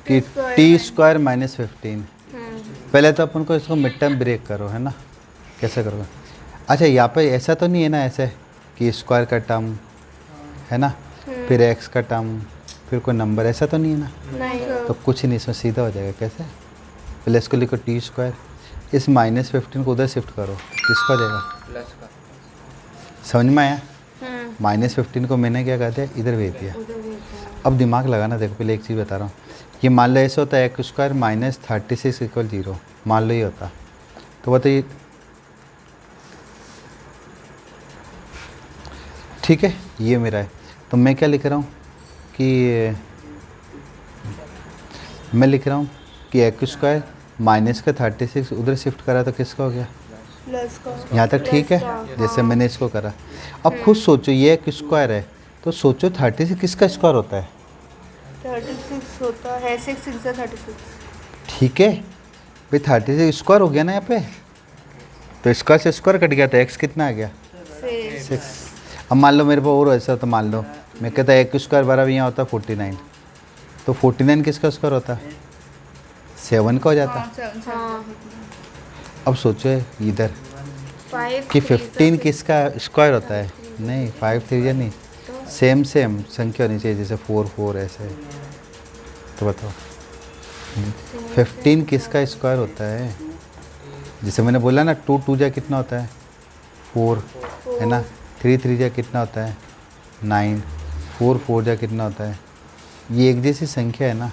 कि T square minus 15। पहले तो अपन को इसको मिड टर्म ब्रेक करो, है ना, कैसे करोगे? अच्छा, यहाँ पे ऐसा तो नहीं है ना ऐसे कि स्क्वायर का टर्म है ना, फिर एक्स का टर्म, फिर कोई नंबर, ऐसा तो नहीं है ना? नहीं। तो कुछ नहीं, इसमें सीधा हो जाएगा। कैसे? पहले इसको लिखो टी स्क्वायर, इस माइनस 15 को उधर शिफ्ट करो, किसका हो जाएगा? प्लस का। समझ में आया? माइनस 15 को मैंने क्या कहते हैं, इधर भेज दिया। अब दिमाग लगाना, देखो पहले एक चीज़ बता रहा हूँ। ये मान लो ऐसे होता है एक्स स्क्वायर माइनस 36 इक्वल 0, मान लो ये होता, तो बताइए, ठीक है, ये मेरा है। तो मैं क्या लिख रहा हूँ कि मैं लिख रहा हूँ कि एक्स स्क्वायर माइनस का 36 उधर शिफ्ट करा तो किसका हो गया? प्लस का। यहाँ तक ठीक है, जैसे मैंने इसको करा। अब खुद सोचो, ये एक स्क्वायर है, तो सोचो 36 किसका स्क्वायर होता है? 36 होता है, 6 6 36। ठीक है भाई, 36 स्क्वायर हो गया ना यहाँ पे, तो स्क्वायर से स्क्वायर कट गया, तो एक्स कितना आ गया? 6। अब मान लो मेरे पास और ऐसा, तो मान लो मैं कहता एक स्क्वायर बराबर यहाँ होता 49, तो 49 किसका स्क्वायर होता? 7 का हो जाता। हाँ। अब सोचो इधर 5 कि 15 किसका स्क्वायर होता है? नहीं, 5 3 या नहीं, सेम संख्या होनी चाहिए, जैसे 4 4 ऐसे। तो बताओ 15 किसका स्क्वायर होता है? जैसे मैंने बोला ना, 2 2 जा कितना होता है? 4, है ना। 3 3 जा कितना होता है? 9। 4 4 जा कितना होता है? ये एक जैसी संख्या है ना।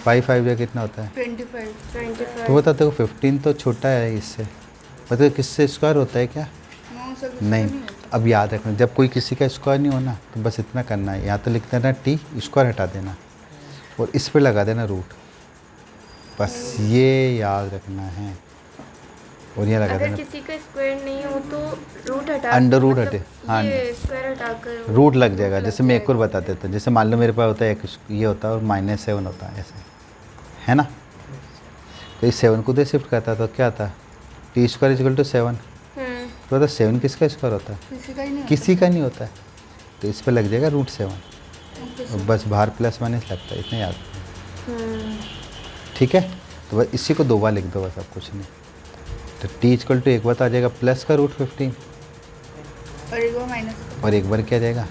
5 5 जा कितना होता है? 25। तो बता, देखो 15 तो छोटा है इससे, बताओ किससे स्क्वायर होता है क्या? नहीं। अब याद रखना, जब कोई किसी का स्क्वायर नहीं होना तो बस इतना करना है, या तो लिख देना टी, स्क्वायर हटा देना और इस पे लगा देना रूट, बस ये याद रखना है। और ये लगा अगर देना, किसी का स्क्वायर नहीं हो तो रूट हटा, अंडर रूट मतलब हटे, हाँ ये स्क्वायर हटाकर रूट लग जाएगा। जैसे मैं एक और बता देता हूँ, जैसे मान लो मेरे पास होता है एक ये होता है और -7 होता है ऐसे, है ना। तो इस 7 को उधर शिफ्ट करता तो क्या था? T square equal to 7। तो बता 7 किसका स्क्वायर होता है? किसी का नहीं होता है, तो इस पर लग जाएगा √7 और बस बाहर प्लस माइनस लगता है, इतना याद रखना। ठीक है, तो बस इसी को 2 बार लिख दो, बस अब कुछ नहीं। तो टी इक्वल टू एक बार तो आ जाएगा प्लस का √15 और एक बार माइनस का। और एक बार क्या आ जाएगा?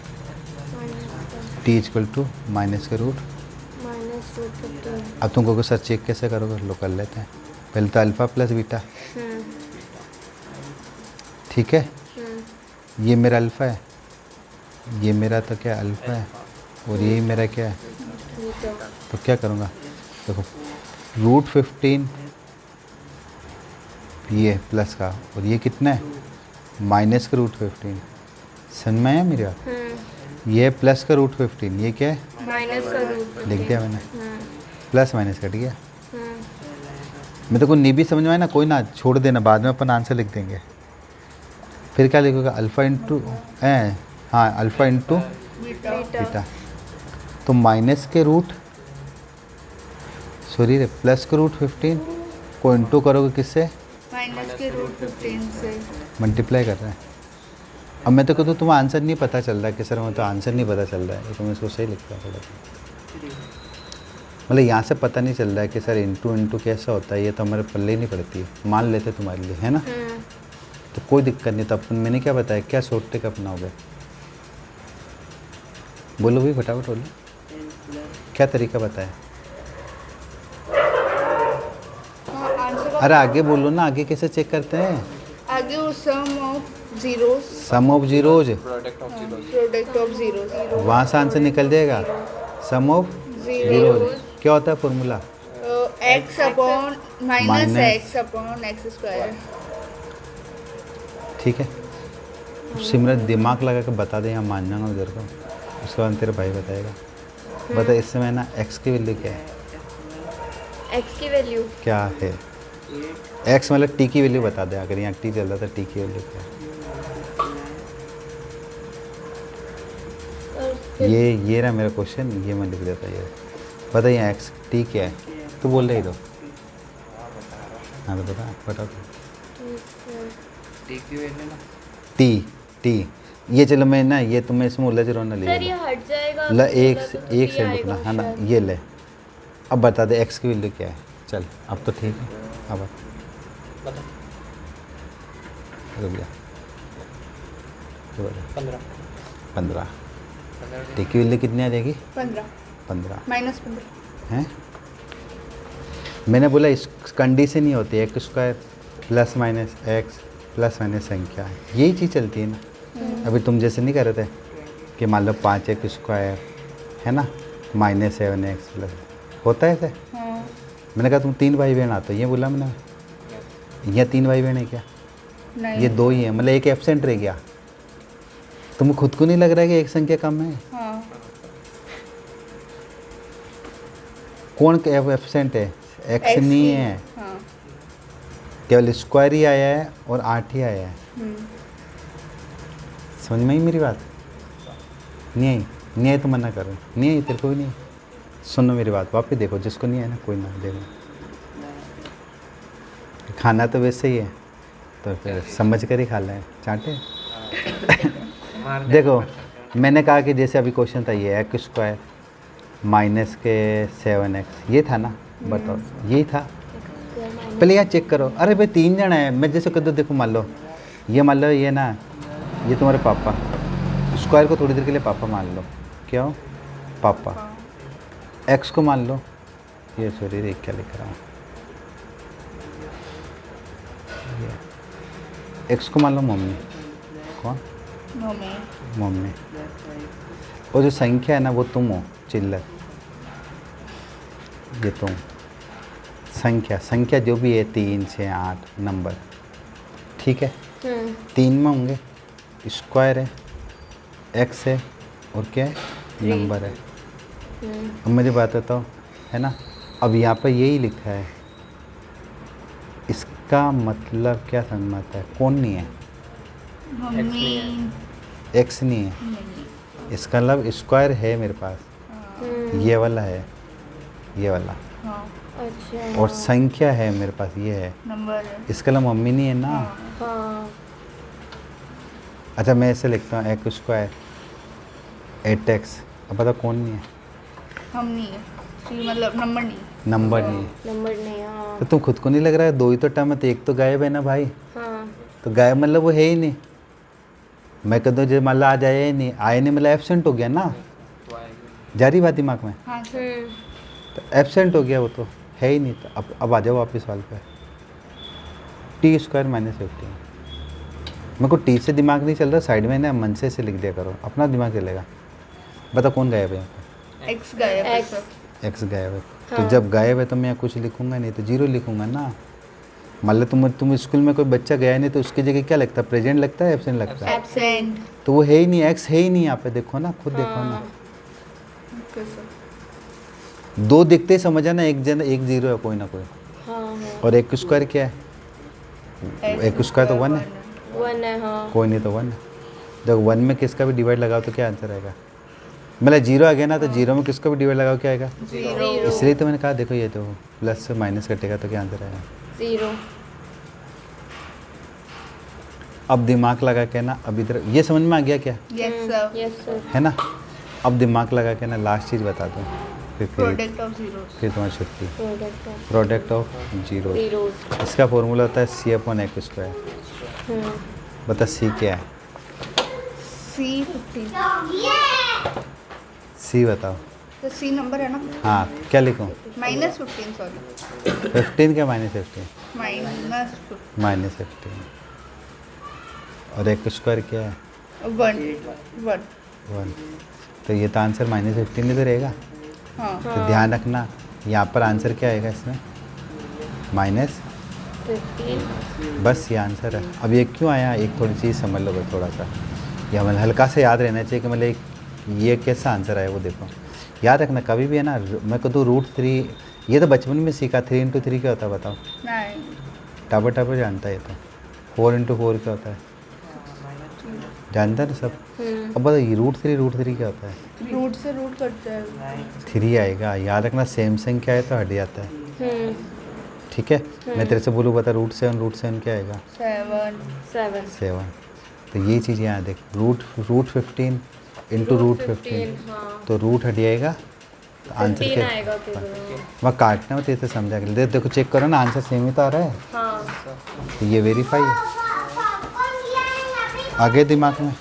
टी इक्वल टू माइनस का रूट। -√15। अब तुमको सर चेक कैसे करोगे? लो कर लेते हैं। पहले तो अल्फ़ा प्लस बीटा, ठीक है, ये मेरा अल्फ़ा है, ये मेरा तो क्या अल्फ़ा है और यही मेरा क्या है? तो क्या करूँगा? देखो √15 ये प्लस का और ये कितना है? माइनस का √15। समझ में आया मेरी बात? ये प्लस का √15, ये क्या है? माइनस का रूट लिख दिया मैंने, प्लस माइनस कट गया। मैं तो को नहीं भी समझ में आया ना, कोई ना, छोड़ देना, बाद में अपन आंसर लिख देंगे। फिर क्या लिखोगे? अल्फ़ा इंटू हाँ, अल्फ़ा इंटू बीटा। तो माइनस के रूट, सॉरी रे, प्लस के √15 को इंटू करोगे किससे? माइनस के √15 से मल्टीप्लाई कर रहे हैं। अब मैं तो कहता हूँ तुम्हें आंसर नहीं पता चल रहा है कि सर मैं तो आंसर नहीं पता चल रहा है, तो मैं इसको सही लिखता हूँ। मतलब यहाँ से पता नहीं चल रहा है कि सर इंटू कैसा होता है, ये तो हमारे पल्ले ही नहीं पड़ती है, मान लेते तुम्हारे लिए, है ना। तो कोई दिक्कत नहीं। तो अपन मैंने क्या बताया, क्या शॉर्ट ट्रिक अपनाओगे? बोलो भाई, फटाफट बोलो, क्या तरीका बताया? आंसर अरे आगे बोलो ना, आगे कैसे चेक करते हैं? आगे वो sum of zeros, sum of zeros, product of zero. Product of zeros, वहाँ से आंसर निकल जाएगा। सम ऑफ जीरोज क्या होता है formula? X upon minus minus x upon x square. ठीक है, सिमरन दिमाग लगा के बता दे, यहाँ मान जाऊंगा उधर को, उसके बाद तेरा भाई बताएगा। बता इस समय ना एक्स की वैल्यू क्या है? एक्स की वैल्यू क्या है? एक्स मतलब टी की वैल्यू बता दे, अगर यहाँ टी चल रहा था, टी की वैल्यू क्या है? ये रहा मेरा क्वेश्चन, ये मैं लिख देता ये। बता यहाँ एक्स टी क्या है? तू बोल रही तो, हाँ तो बता टी की वैल्यू ना, टी ये चलो मैं ना, ये तुम्हें इसमें उलझ रहा ना, सर ले ये हट जाएगा ला, तो एक तो एक ये सेकंड आएगा रुकना, है ना, शायद। ये ले, अब बता दे एक्स की वैल्यू क्या है। चल अब तो ठीक है। अब बता रुक जा। 15 15 15 टी की वैल्यू कितनी आ जाएगी? 15 15 -15 हैं। मैंने बोला इस कंडीशन ही होती है x square plus minus x plus minus संख्या, यही चीज़ चलती है ना। अभी तुम जैसे नहीं कर रहे थे कि मान लो 5x स्क्वायर है ना -7x प्लस, होता है ऐसे। हाँ मैंने कहा तुम 3 भाई बहन आते हो, ये बोला मैंने। ये 3 भाई बहन है क्या? नहीं ये 2 ही है, मतलब एक एब्सेंट रह गया। तुम्हें खुद को नहीं लग रहा है कि एक संख्या कम है? हाँ कौन एब्सेंट है? एक्स X नहीं ही है, हाँ केवल स्क्वायर ही आया है और 8 ही आया है। समझ में आई मेरी बात? नहीं आई? नहीं आई तो मना करो। नहीं आई तेरे को भी नहीं आई? सुनो मेरी बात, वापस देखो, जिसको नहीं है ना कोई ना देखो। खाना तो वैसे ही है, तो फिर समझ कर ही खा लें, चाटे। देखो मैंने कहा कि जैसे अभी क्वेश्चन था ये एक्स स्क्वायर माइनस के 7x, ये था ना, बताओ यही था। पहले यहाँ चेक करो। अरे भाई 3 जन है, मैं जैसे कर दो, देखो मान लो ये ना, ये तुम्हारे पापा, स्क्वायर को थोड़ी देर के लिए पापा मान लो, क्या हो पापा। एक्स को मान लो, ये सॉरी रे क्या लिख रहा हूँ, एक्स को मान लो मम्मी। कौन? मम्मी। और जो संख्या है ना वो तुम हो, चिल्लर। ये तुम संख्या जो भी है 3 6 8 नंबर, ठीक है। 3 में होंगे, स्क्वायर है, एक्स है और क्या है? नंबर है। अब मुझे बात बताओ, है ना। अब यहाँ पर यही लिखा है, इसका मतलब क्या समझ में आता है? कौन नहीं है? मम्मी एक्स नहीं है, इसका मतलब स्क्वायर है मेरे पास, ये वाला है, ये वाला। हाँ अच्छा और संख्या है मेरे पास, ये है, नंबर है इसका मतलब मम्मी नहीं है ना। हाँ अच्छा मैं ऐसे लिखता हूँ एक्स स्क्वायर 8x। अब बताओ कौन नहीं है? हम नहीं है सी मतलब नंबर नहीं नंबर नहीं है। नंबर नहीं हाँ तो तुम खुद को नहीं लग रहा है 2 ही तो टर्म है, तो एक तो गायब है ना भाई। हाँ तो गायब मतलब वो है ही नहीं। मैं कहता हूँ जो मान लो आज आया ही नहीं, आया नहीं मतलब एब्सेंट हो गया ना, तो आएगी। जा रही बात दिमाग में। हाँ तो एब्सेंट हो गया, वो तो है ही नहीं। तो अब आ जाओ वापस सवाल पे। T square -15। मेरे को टी से दिमाग नहीं चल रहा, साइड में ना मन से लिख दिया करो, अपना दिमाग चलेगा। बता कौन गायब है यहाँ पे? एक्स गायब है X सर एक्स गायब है। तो हाँ। जब गायब है तो मैं यहाँ कुछ लिखूंगा नहीं, तो 0 लिखूंगा ना। मान लो तुम स्कूल में कोई बच्चा गया नहीं, तो उसकी जगह क्या लगता है? प्रेजेंट लगता है, एब्सेंट लगता है? एब्सेंट तो वो है ही नहीं, एक्स है ही नहीं यहाँ पे, देखो ना, खुद देखो ना। ओके सर 2 दिखते ही समझ आना, एक 0 है कोई ना कोई। हाँ हाँ और एक स्क्वायर क्या है? एक स्क्वायर तो 1 है, 1 है हाँ कोई नहीं तो 1 है। जब 1 में किसका भी डिवाइड लगाओ तो क्या आंसर आएगा? मतलब 0 आ गया ना, तो 0 में किसका भी डिवाइड लगाओ क्या आएगा? 0 इसलिए तो मैंने कहा देखो ये तो प्लस से माइनस कटेगा तो क्या आंसर आएगा? 0 अब दिमाग लगा के ना, अब इधर ये समझ में आ गया क्या? यस सर यस सर है ना। अब दिमाग लगा के ना लास्ट चीज़ बता दो, फिर प्रोडक्ट ऑफ जीरोस फिर तुम्हारी छुट्टी। Product of product of zero, zeros इसका फॉर्मूला होता है C/X स्क्वायर। बता सी क्या है? सी 15 सी बताओ। तो सी नंबर है ना हाँ क्या लिखूँ? -15 सॉरी 15 क्या -15? -15 और एक स्क्वायर क्या है? 1 1। तो ये तो आंसर -15 ही तो रहेगा। हाँ तो ध्यान रखना यहाँ पर आंसर क्या आएगा इसमें? -15 बस ये आंसर है। अब ये क्यों आया, एक थोड़ी चीज़ समझ लो बस, थोड़ा सा ये मतलब हल्का से याद रहना चाहिए कि मतलब ये कैसा आंसर आया वो देखो। याद रखना कभी भी है ना, मैं कहता हूँ √3, ये तो बचपन में सीखा। 3 × 3 क्या होता है बताओ? नहीं टाबर जानता है ये तो। 4 × 4 क्या होता है? जानता है ना सब। अब बताओ ये √3 क्या होता है? रूट से रूट कट जाएगा 3 आएगा। याद रखना सेम क्या है तो हट जाता है, ठीक है। मैं तेरे से बोलूँ बता √7 क्या आएगा? 7 7 तो ये चीज़ यहाँ देख, √15 × √15 हाँ तो रूट हट जाएगा आंसर 15 क्या आएगा केवल। वह काटना होती है तो समझा के देखो चेक करो ना आंसर सेम ही तो आ रहा है हाँ तो ये वेरीफाई है आगे दिमाग में